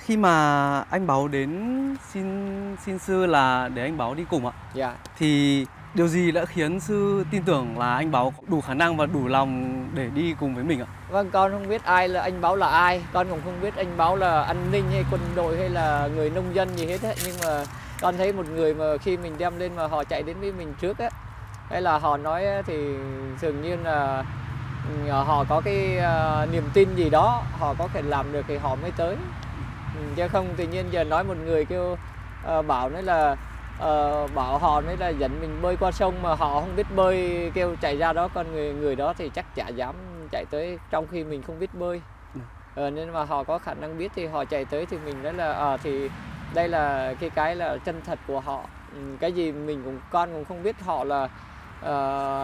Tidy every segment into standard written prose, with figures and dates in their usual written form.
Khi mà anh Báu đến xin xin sư là để anh Báu đi cùng ạ, Dạ. thì điều gì đã khiến sư tin tưởng là anh Báu đủ khả năng và đủ lòng để đi cùng với mình ạ? Vâng, con không biết ai là anh Báu là ai, con cũng không biết anh Báu là an ninh hay quân đội hay là người nông dân gì hết á, nhưng mà con thấy một người mà khi mình đem lên mà họ chạy đến với mình trước á, hay là họ nói á, thì dường như là họ có cái niềm tin gì đó, họ có thể làm được thì họ mới tới. Chứ không tự nhiên giờ nói một người kêu bảo nói là bảo họ nói là dẫn mình bơi qua sông mà họ không biết bơi kêu chạy ra đó, con người đó thì chắc chả dám chạy tới trong khi mình không biết bơi. Nên mà họ có khả năng biết thì họ chạy tới thì mình nói là thì đây là cái là chân thật của họ. Cái gì mình con cũng không biết họ là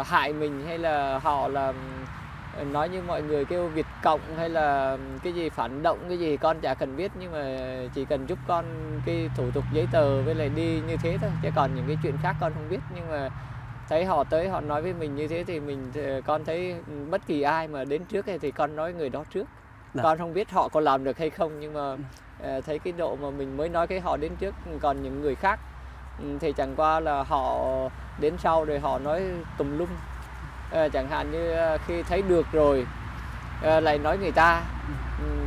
hại mình hay là họ là nói như mọi người kêu Việt Cộng hay là cái gì phản động cái gì con chả cần biết, nhưng mà chỉ cần giúp con cái thủ tục giấy tờ với lại đi như thế thôi, chứ còn những cái chuyện khác con không biết. Nhưng mà thấy họ tới họ nói với mình như thế thì con thấy bất kỳ ai mà đến trước thì con nói người đó trước. Con không biết họ có làm được hay không, nhưng mà thấy cái độ mà mình mới nói cái họ đến trước, còn những người khác thì chẳng qua là họ đến sau rồi họ nói tùm lum. Chẳng hạn như khi thấy được rồi lại nói người ta.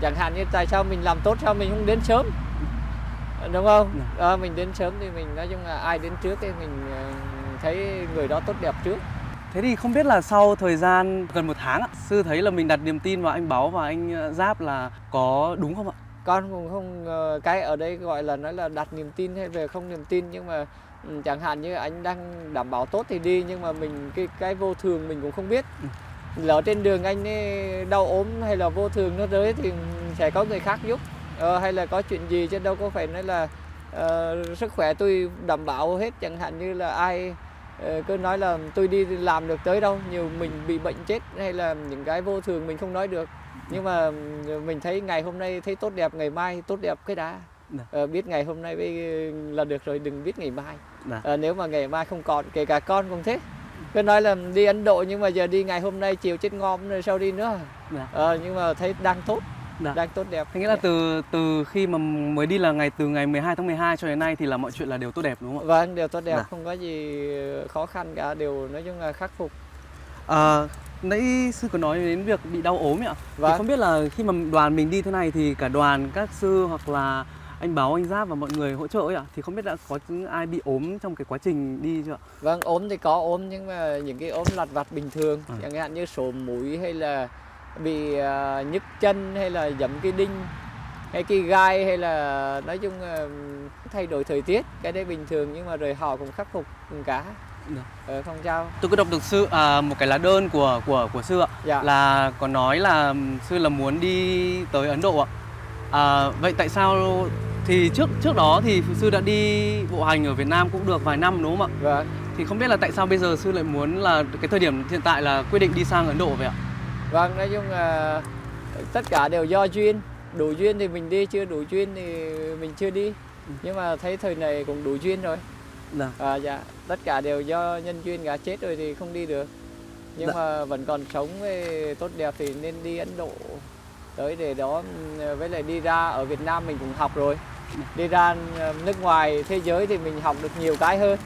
Chẳng hạn như tại sao mình làm tốt sao mình không đến sớm, đúng không? Mình đến sớm thì mình nói chung là ai đến trước thì mình thấy người đó tốt đẹp trước. Thế thì không biết là sau thời gian gần 1 tháng ạ, sư thấy là mình đặt niềm tin vào anh Báu và anh Giáp là có đúng không ạ? Con cũng không cái ở đây gọi là nói là đặt niềm tin hay về không niềm tin, nhưng mà chẳng hạn như anh đang đảm bảo tốt thì đi, nhưng mà mình cái vô thường mình cũng không biết. Lỡ trên đường anh ấy đau ốm hay là vô thường nó tới thì sẽ có người khác giúp, hay là có chuyện gì chứ đâu có phải nói là sức khỏe tôi đảm bảo hết. Chẳng hạn như là ai cứ nói là tôi đi làm được tới đâu, nhiều mình bị bệnh chết hay là những cái vô thường mình không nói được. Nhưng mà mình thấy ngày hôm nay thấy tốt đẹp, ngày mai tốt đẹp cái đã. Biết ngày hôm nay là được rồi, đừng biết ngày mai. Nếu mà ngày mai không còn, kể cả con cũng thế. Cứ nói là đi Ấn Độ nhưng mà giờ đi ngày hôm nay chiều chết ngon rồi sao đi nữa. Nhưng mà thấy đang tốt, đang tốt đẹp. Thế nghĩa là từ khi mà mới đi là từ ngày 12 tháng 12 cho đến nay thì là mọi chuyện là đều tốt đẹp đúng không ạ? Vâng, đều tốt đẹp, không có gì khó khăn cả, đều nói chung là khắc phục. Nãy sư có nói đến việc bị đau ốm ạ. Vâng. Thì không biết là khi mà đoàn mình đi thế này thì cả đoàn các sư hoặc là anh Báu, anh Giáp và mọi người hỗ trợ ấy ạ, thì không biết đã có ai bị ốm trong cái quá trình đi chưa ạ? Vâng, ốm thì có ốm, nhưng mà những cái ốm lặt vặt bình thường, chẳng hạn như sổ mũi hay là bị nhức chân hay là giẫm cái đinh hay cái gai hay là nói chung là thay đổi thời tiết, cái đấy bình thường, nhưng mà rồi họ cũng khắc phục cả. Không sao. Tôi có đọc được sư một cái lá đơn của sư ạ. Dạ. Là có nói là sư là muốn đi tới Ấn Độ ạ. Vậy tại sao thì trước đó thì sư đã đi bộ hành ở Việt Nam cũng được vài năm đúng không ạ? Vâng. Thì không biết là tại sao bây giờ sư lại muốn là cái thời điểm hiện tại là quyết định đi sang Ấn Độ vậy ạ? Vâng, nói chung là tất cả đều do duyên. Đủ duyên thì mình đi, chưa đủ duyên thì mình chưa đi. Nhưng mà thấy thời này cũng đủ duyên rồi. Dạ, tất cả đều do nhân duyên cả, chết rồi thì không đi được. Nhưng mà vẫn còn sống với tốt đẹp thì nên đi Ấn Độ tới để đó, với lại đi ra ở Việt Nam mình cũng học rồi. Đi ra nước ngoài thế giới thì mình học được nhiều cái hơn.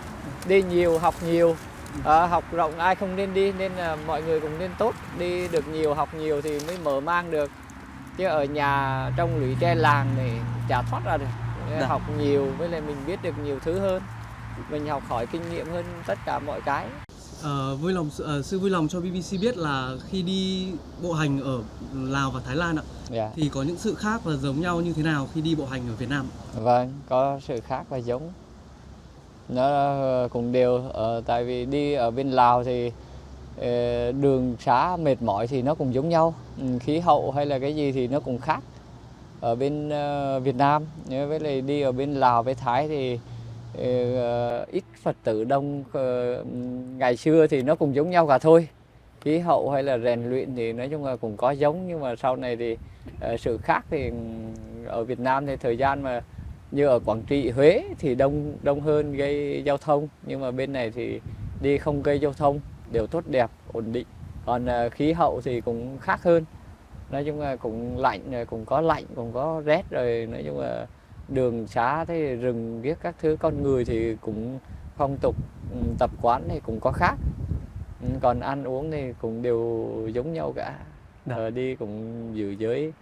Đi nhiều, học nhiều. Học rộng ai không nên đi, nên là mọi người cũng nên tốt, đi được nhiều, học nhiều thì mới mở mang được. Chứ ở nhà trong lũy tre làng này chả thoát ra được. Học nhiều với lại mình biết được nhiều thứ hơn, mình học hỏi kinh nghiệm hơn tất cả mọi cái. Sư vui lòng cho BBC biết là khi đi bộ hành ở Lào và Thái Lan ạ, thì có những sự khác và giống nhau như thế nào khi đi bộ hành ở Việt Nam? Vâng, có sự khác và giống. Nó cũng đều, tại vì đi ở bên Lào thì đường xá mệt mỏi thì nó cũng giống nhau, khí hậu hay là cái gì thì nó cũng khác. Ở bên Việt Nam, với lại đi ở bên Lào với Thái thì ít Phật tử đông, ngày xưa thì nó cũng giống nhau cả thôi. Khí hậu hay là rèn luyện thì nói chung là cũng có giống, nhưng mà sau này thì sự khác thì ở Việt Nam thì thời gian mà như ở Quảng Trị, Huế thì đông hơn gây giao thông, nhưng mà bên này thì đi không gây giao thông, đều tốt đẹp, ổn định. Còn khí hậu thì cũng khác hơn. Nói chung là cũng lạnh, cũng có lạnh, cũng có rét, rồi nói chung là đường xá thế, rừng biết các thứ, con người thì cũng phong tục, tập quán thì cũng có khác. Còn ăn uống thì cũng đều giống nhau cả. Đi cũng giữ giới,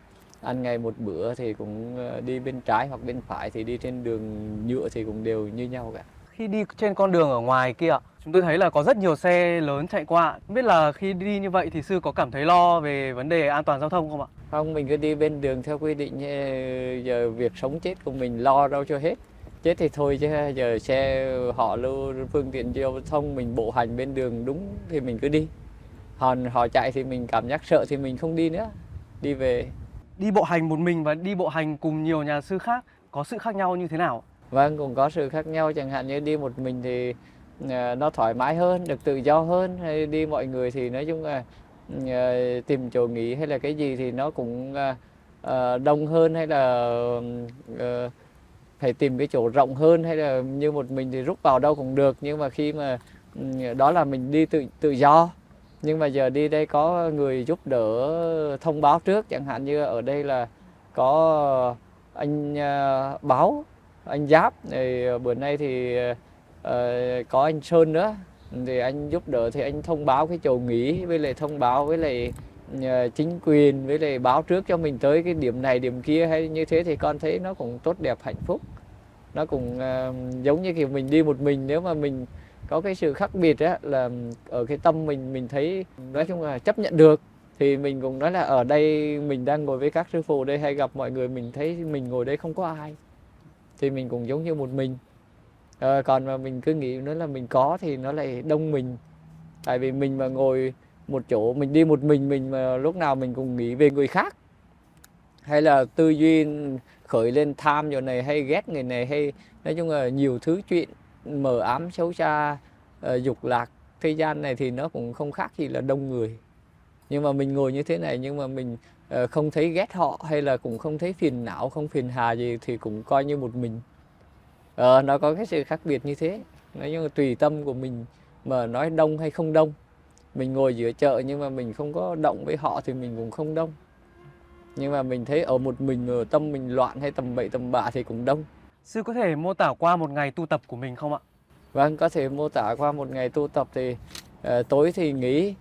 ăn ngày một bữa thì cũng đi bên trái hoặc bên phải, thì đi trên đường nhựa thì cũng đều như nhau cả. Khi đi trên con đường ở ngoài kia, chúng tôi thấy là có rất nhiều xe lớn chạy qua. Không biết là khi đi như vậy thì sư có cảm thấy lo về vấn đề an toàn giao thông không ạ? Không, mình cứ đi bên đường theo quy định, giờ việc sống chết của mình lo đâu cho hết. Chết thì thôi, chứ giờ xe họ lưu phương tiện giao thông, mình bộ hành bên đường đúng thì mình cứ đi. Họ chạy thì mình cảm giác sợ thì mình không đi nữa, đi về. Đi bộ hành một mình và đi bộ hành cùng nhiều nhà sư khác có sự khác nhau như thế nào? Vâng, cũng có sự khác nhau, chẳng hạn như đi một mình thì nó thoải mái hơn, được tự do hơn. Hay đi mọi người thì nói chung là tìm chỗ nghỉ hay là cái gì thì nó cũng đông hơn, hay là phải tìm cái chỗ rộng hơn, hay là như một mình thì rút vào đâu cũng được. Nhưng mà khi mà đó là mình đi tự do. Nhưng mà giờ đi đây có người giúp đỡ thông báo trước, chẳng hạn như ở đây là có anh Báo, anh Giáp, rồi bữa nay thì có anh Sơn nữa, thì anh giúp đỡ, thì anh thông báo cái chỗ nghỉ, với lại thông báo với lại chính quyền, với lại báo trước cho mình tới cái điểm này điểm kia, hay như thế thì con thấy nó cũng tốt đẹp, hạnh phúc. Nó cũng giống như kiểu mình đi một mình, nếu mà mình có cái sự khác biệt á, là ở cái tâm mình thấy nói chung là chấp nhận được, thì mình cũng nói là ở đây mình đang ngồi với các sư phụ đây, hay gặp mọi người mình thấy mình ngồi đây không có ai, thì mình cũng giống như một mình. Còn mà mình cứ nghĩ nói là mình có thì nó lại đông mình. Tại vì mình mà ngồi một chỗ, mình đi một mình mà lúc nào mình cũng nghĩ về người khác, hay là tư duy khởi lên tham chỗ này, hay ghét người này, hay nói chung là nhiều thứ chuyện mờ ám xấu xa, dục lạc thế gian này, thì nó cũng không khác gì là đông người. Nhưng mà mình ngồi như thế này, nhưng mà mình không thấy ghét họ, hay là cũng không thấy phiền não, không phiền hà gì, thì cũng coi như một mình. Nó có cái sự khác biệt như thế. Nói chung là tùy tâm của mình mà nói đông hay không đông. Mình ngồi giữa chợ nhưng mà mình không có động với họ thì mình cũng không đông. Nhưng mà mình thấy ở một mình mà tâm mình loạn hay tầm bậy tầm bạ thì cũng đông. Sư có thể mô tả qua một ngày tu tập của mình không ạ? Vâng, có thể mô tả qua một ngày tu tập thì tối thì nghỉ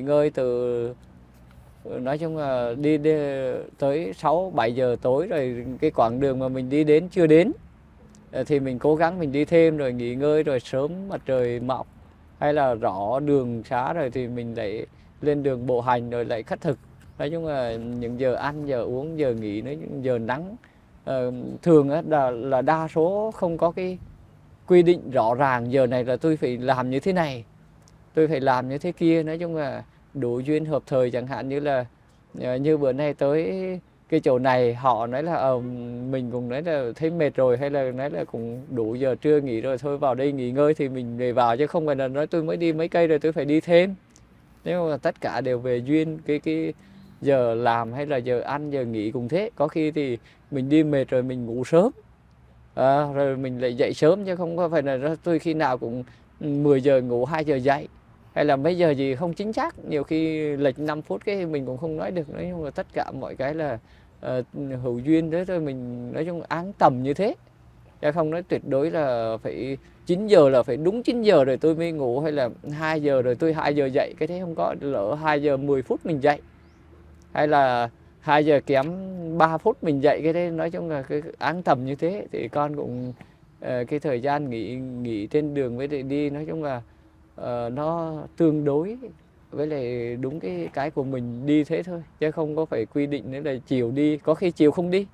ngơi từ, nói chung là đi tới 6-7 giờ tối, rồi cái quãng đường mà mình đi đến chưa đến thì mình cố gắng mình đi thêm, rồi nghỉ ngơi, rồi sớm mặt trời mọc hay là rõ đường xá rồi thì mình lại lên đường bộ hành, rồi lại khất thực. Nói chung là những giờ ăn, giờ uống, giờ nghỉ, giờ nắng thường là đa số không có cái quy định rõ ràng giờ này là tôi phải làm như thế này, tôi phải làm như thế kia. Nói chung là đủ duyên hợp thời, chẳng hạn như là như bữa nay tới cái chỗ này, họ nói là mình cũng nói là thấy mệt rồi, hay là nói là cũng đủ giờ trưa nghỉ rồi, thôi vào đây nghỉ ngơi thì mình về vào, chứ không phải là nói tôi mới đi mấy cây rồi tôi phải đi thêm. Nếu mà tất cả đều về duyên, cái giờ làm hay là giờ ăn, giờ nghỉ cũng thế. Có khi thì mình đi mệt rồi mình ngủ sớm, rồi mình lại dậy sớm, chứ không có phải là tôi khi nào cũng 10 giờ ngủ 2 giờ dậy, hay là mấy giờ gì không chính xác. Nhiều khi lệch 5 phút cái mình cũng không nói được. Nói chung là tất cả mọi cái là hữu duyên đấy thôi. Mình nói chung áng tầm như thế, chứ không nói tuyệt đối là phải 9 giờ là phải đúng 9 giờ rồi tôi mới ngủ, hay là 2 giờ rồi tôi 2 giờ dậy. Cái thế không có. Lỡ 2 giờ 10 phút mình dậy, hay là 2 giờ kém 3 phút mình dậy, cái đấy nói chung là cái áng tầm như thế. Thì con cũng cái thời gian nghỉ trên đường với đi, nói chung là nó tương đối với lại đúng cái của mình đi thế thôi, chứ không có phải quy định nữa là chiều đi, có khi chiều không đi,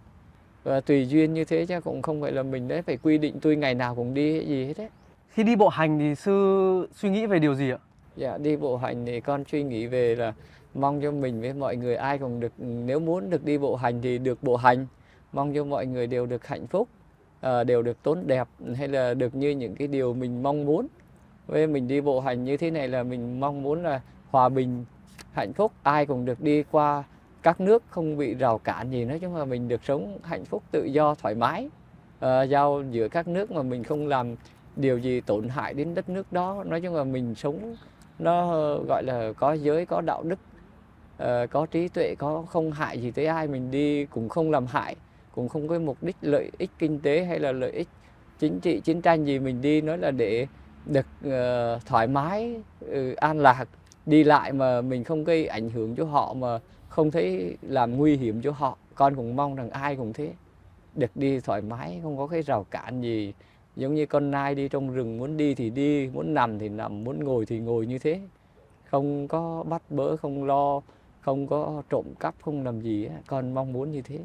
và tùy duyên như thế, chứ cũng không phải là mình đấy phải quy định tôi ngày nào cũng đi hay gì hết đấy. Khi đi bộ hành thì sư suy nghĩ về điều gì ạ? Dạ, đi bộ hành thì con suy nghĩ về là mong cho mình với mọi người ai cũng được, nếu muốn được đi bộ hành thì được bộ hành, mong cho mọi người đều được hạnh phúc, đều được tốt đẹp, hay là được như những cái điều mình mong muốn. Với mình đi bộ hành như thế này là mình mong muốn là hòa bình, hạnh phúc, ai cũng được đi qua các nước không bị rào cản gì. Nói chung là mình được sống hạnh phúc, tự do, thoải mái, giao giữa các nước mà mình không làm điều gì tổn hại đến đất nước đó. Nói chung là mình sống nó gọi là có giới, có đạo đức, có trí tuệ, không hại gì tới ai, mình đi cũng không làm hại, cũng không có mục đích lợi ích kinh tế hay là lợi ích chính trị chiến tranh gì. Mình đi nói là để được thoải mái, an lạc đi lại mà mình không gây ảnh hưởng cho họ, mà không thấy làm nguy hiểm cho họ. Con cũng mong rằng ai cũng thế, được đi thoải mái, không có cái rào cản gì, giống như con nai đi trong rừng, muốn đi thì đi, muốn nằm thì nằm, muốn ngồi thì ngồi như thế, không có bắt bớ, không lo, không có trộm cắp, không làm gì. Con mong muốn như thế.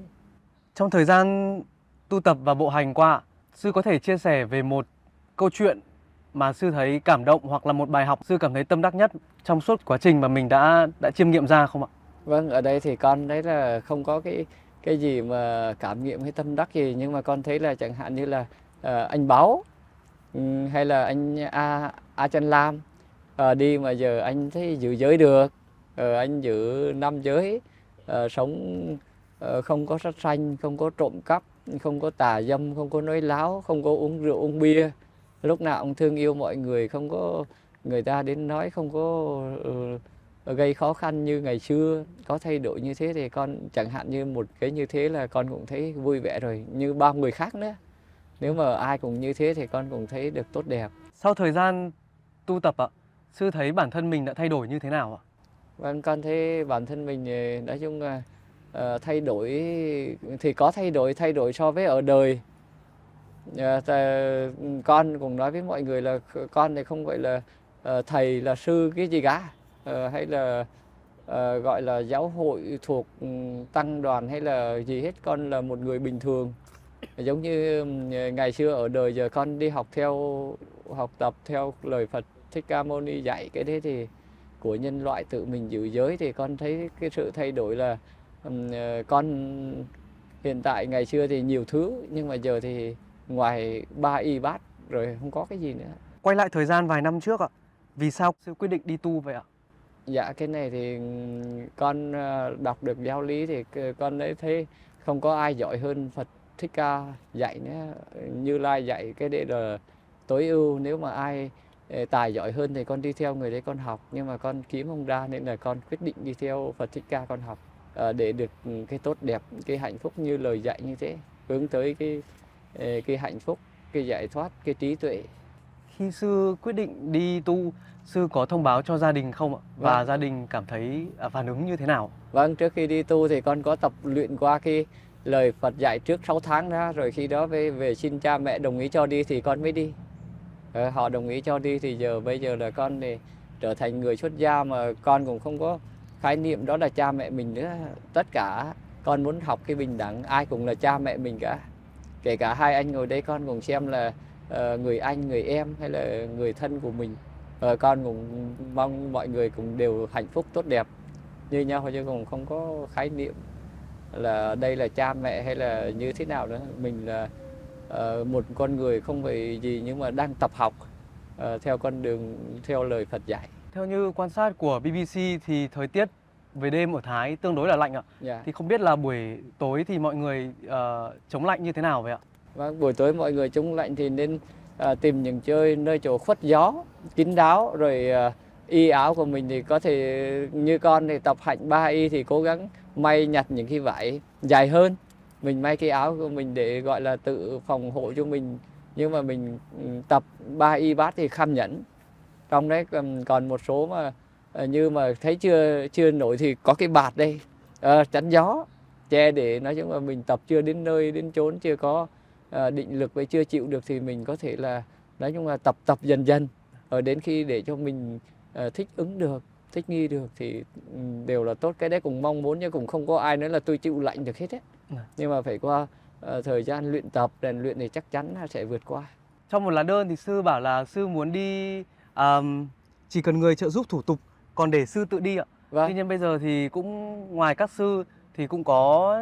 Trong thời gian tu tập và bộ hành qua, sư có thể chia sẻ về một câu chuyện mà sư thấy cảm động, hoặc là một bài học sư cảm thấy tâm đắc nhất trong suốt quá trình mà mình đã chiêm nghiệm ra không ạ? Vâng, ở đây thì con thấy là không có cái gì mà cảm nghiệm hay tâm đắc gì, nhưng mà con thấy là chẳng hạn như là anh Báo, hay là anh A Chân Lam, đi mà giờ anh thấy giữ giới được, anh giữ 5 giới, sống không có sát sanh, không có trộm cắp, không có tà dâm, không có nói láo, không có uống rượu uống bia, lúc nào ông thương yêu mọi người, không có người ta đến nói, không có gây khó khăn như ngày xưa. Có thay đổi như thế thì con chẳng hạn như một cái như thế là con cũng thấy vui vẻ rồi, như bao người khác nữa. Nếu mà ai cũng như thế thì con cũng thấy được tốt đẹp. Sau thời gian tu tập ạ, sư thấy bản thân mình đã thay đổi như thế nào ạ? Vâng, con thấy bản thân mình nói chung là thay đổi thì có thay đổi so với ở đời. Con cũng nói với mọi người là con này không gọi là thầy là sư cái gì cả, hay là gọi là giáo hội thuộc tăng đoàn hay là gì hết. Con là một người bình thường, giống như ngày xưa ở đời, giờ con đi học tập theo lời Phật Thích Ca Mâu Ni dạy. Cái đấy thì của nhân loại tự mình giữ giới, thì con thấy cái sự thay đổi là con hiện tại ngày xưa thì nhiều thứ, nhưng mà giờ thì ngoài 3 y bát rồi không có cái gì nữa. Quay lại thời gian vài năm trước ạ, vì sao sư quyết định đi tu vậy ạ? Dạ, cái này thì con đọc được giáo lý thì con ấy thấy không có ai giỏi hơn Phật Thích Ca dạy nữa. Như Lai dạy cái đấy là tối ưu, nếu mà ai tài giỏi hơn thì con đi theo người đấy con học, nhưng mà con kiếm không ra nên là con quyết định đi theo Phật Thích Ca con học, để được cái tốt đẹp, cái hạnh phúc như lời dạy như thế, hướng tới cái hạnh phúc, cái giải thoát, cái trí tuệ. Khi sư quyết định đi tu, sư có thông báo cho gia đình không ạ? Và Vâng. gia đình cảm thấy phản ứng như thế nào? Vâng, trước khi đi tu thì con có tập luyện qua cái lời Phật dạy trước 6 tháng đó, rồi khi đó về xin cha mẹ đồng ý cho đi thì con mới đi. Họ đồng ý cho đi thì bây giờ là con thì trở thành người xuất gia, mà con cũng không có khái niệm đó là cha mẹ mình nữa. Tất cả con muốn học cái bình đẳng, ai cũng là cha mẹ mình cả. Kể cả hai anh ngồi đây con cũng xem là người anh, người em hay là người thân của mình. Con cũng mong mọi người cũng đều hạnh phúc tốt đẹp như nhau, chứ cũng không có khái niệm là đây là cha mẹ hay là như thế nào nữa. Mình là một con người không phải gì, nhưng mà đang tập học theo con đường theo lời Phật dạy. Theo như quan sát của BBC thì thời tiết về đêm ở Thái tương đối là lạnh ạ. Dạ. Thì không biết là buổi tối thì mọi người chống lạnh như thế nào vậy ạ? Vâng, buổi tối mọi người chống lạnh thì nên tìm những nơi chỗ khuất gió, kín đáo, rồi y áo của mình thì có thể như con thì tập hạnh 3 y thì cố gắng may nhặt những cái vải dài hơn. Mình may cái áo của mình để gọi là tự phòng hộ cho mình. Nhưng mà mình tập 3 y bát thì kham nhẫn. Trong đấy còn một số mà như mà thấy chưa nổi thì có cái bạt đây, chắn gió, che để nói chung là mình tập chưa đến nơi đến chốn, chưa có định lực với chưa chịu được thì mình có thể là nói chung là tập dần dần, đến khi để cho mình thích ứng được, thích nghi được thì đều là tốt. Cái đấy cũng mong muốn, nhưng cũng không có ai nói là tôi chịu lạnh được hết ấy. Nhưng mà phải qua thời gian luyện tập, rèn luyện thì chắc chắn là sẽ vượt qua. Trong một lá đơn thì sư bảo là sư muốn đi chỉ cần người trợ giúp thủ tục, còn để sư tự đi ạ. Vâng. Tuy nhiên bây giờ thì cũng ngoài các sư thì cũng có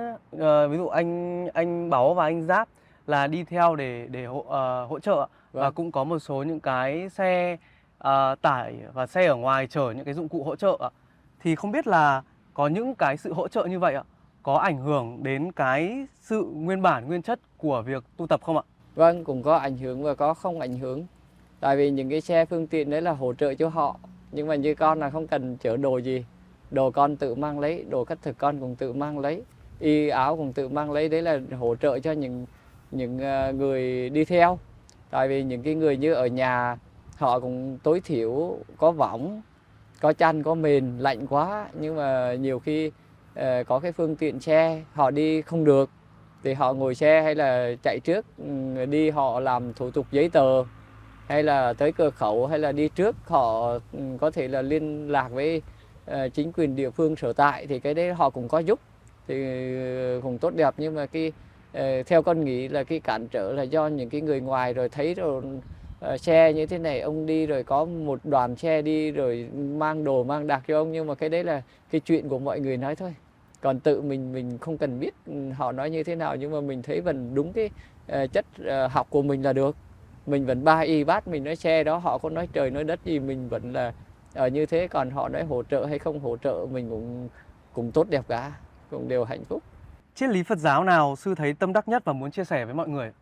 ví dụ anh Báu và anh Giáp là đi theo để hỗ trợ. Vâng. Và cũng có một số những cái xe tải và xe ở ngoài chở những cái dụng cụ hỗ trợ ạ. Thì không biết là có những cái sự hỗ trợ như vậy ạ, có ảnh hưởng đến cái sự nguyên bản nguyên chất của việc tu tập không ạ? Vâng, cũng có ảnh hưởng và có không ảnh hưởng. Tại vì những cái xe phương tiện đấy là hỗ trợ cho họ, nhưng mà như con là không cần chở đồ gì. đồ con tự mang lấy, đồ cất thực con cũng tự mang lấy, y áo cũng tự mang lấy. Đấy là hỗ trợ cho những người đi theo. Tại vì những cái người như ở nhà họ cũng tối thiểu có võng, có chăn, có mền, lạnh quá, nhưng mà nhiều khi có cái phương tiện xe họ đi không được thì họ ngồi xe hay là chạy trước đi, họ làm thủ tục giấy tờ hay là tới cửa khẩu hay là đi trước, họ có thể là liên lạc với chính quyền địa phương sở tại, thì cái đấy họ cũng có giúp thì cũng tốt đẹp. Nhưng mà cái theo con nghĩ là cái cản trở là do những cái người ngoài rồi thấy rồi xe như thế này ông đi rồi có một đoàn xe đi rồi mang đồ mang đạc cho ông, nhưng mà cái đấy là cái chuyện của mọi người nói thôi. Còn tự mình không cần biết họ nói như thế nào, nhưng mà mình thấy vẫn đúng cái chất học của mình là được. Mình vẫn ba y bát, mình nói xe đó, họ có nói trời nói đất gì mình vẫn là như thế. Còn họ nói hỗ trợ hay không hỗ trợ mình cũng tốt đẹp cả, cũng đều hạnh phúc. Triết lý Phật giáo nào sư thấy tâm đắc nhất và muốn chia sẻ với mọi người?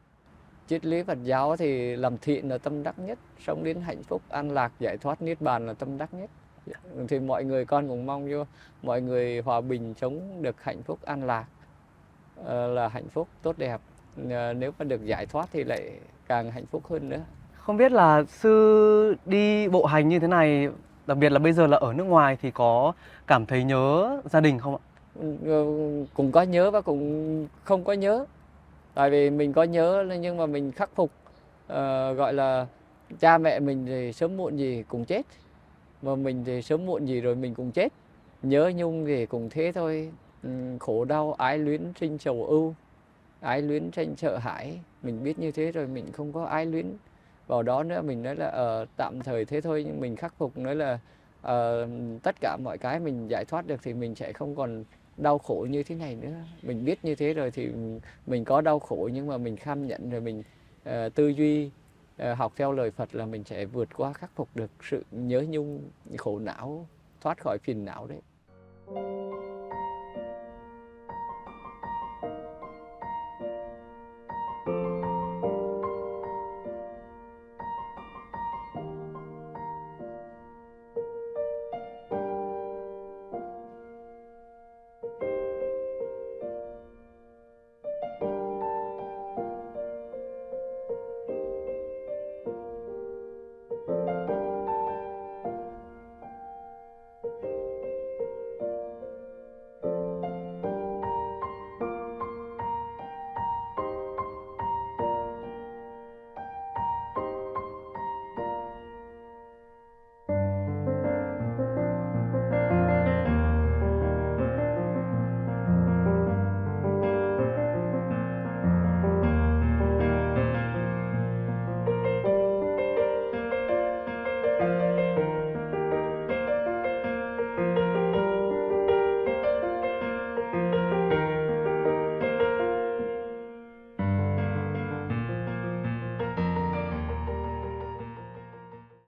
Triết lý Phật giáo thì làm thiện là tâm đắc nhất, sống đến hạnh phúc, an lạc, giải thoát, niết bàn là tâm đắc nhất. Thì mọi người con cũng mong cho mọi người hòa bình, sống được hạnh phúc, an lạc là hạnh phúc, tốt đẹp. Nếu mà được giải thoát thì lại càng hạnh phúc hơn nữa. Không biết là sư đi bộ hành như thế này, đặc biệt là bây giờ là ở nước ngoài, thì có cảm thấy nhớ gia đình không ạ? Cũng có nhớ và cũng không có nhớ. Tại vì mình có nhớ nhưng mà mình khắc phục, gọi là cha mẹ mình thì sớm muộn gì cũng chết, mà mình thì sớm muộn gì rồi mình cũng chết. Nhớ nhung thì cũng thế thôi. Khổ đau ái luyến sinh sầu ưu, ái luyến tranh sợ hãi, mình biết như thế rồi, mình không có ái luyến vào đó nữa. Mình nói là tạm thời thế thôi, nhưng mình khắc phục, nói là tất cả mọi cái mình giải thoát được thì mình sẽ không còn đau khổ như thế này nữa. Mình biết như thế rồi thì mình có đau khổ nhưng mà mình kham nhận rồi, mình tư duy học theo lời Phật là mình sẽ vượt qua, khắc phục được sự nhớ nhung, khổ não, thoát khỏi phiền não đấy.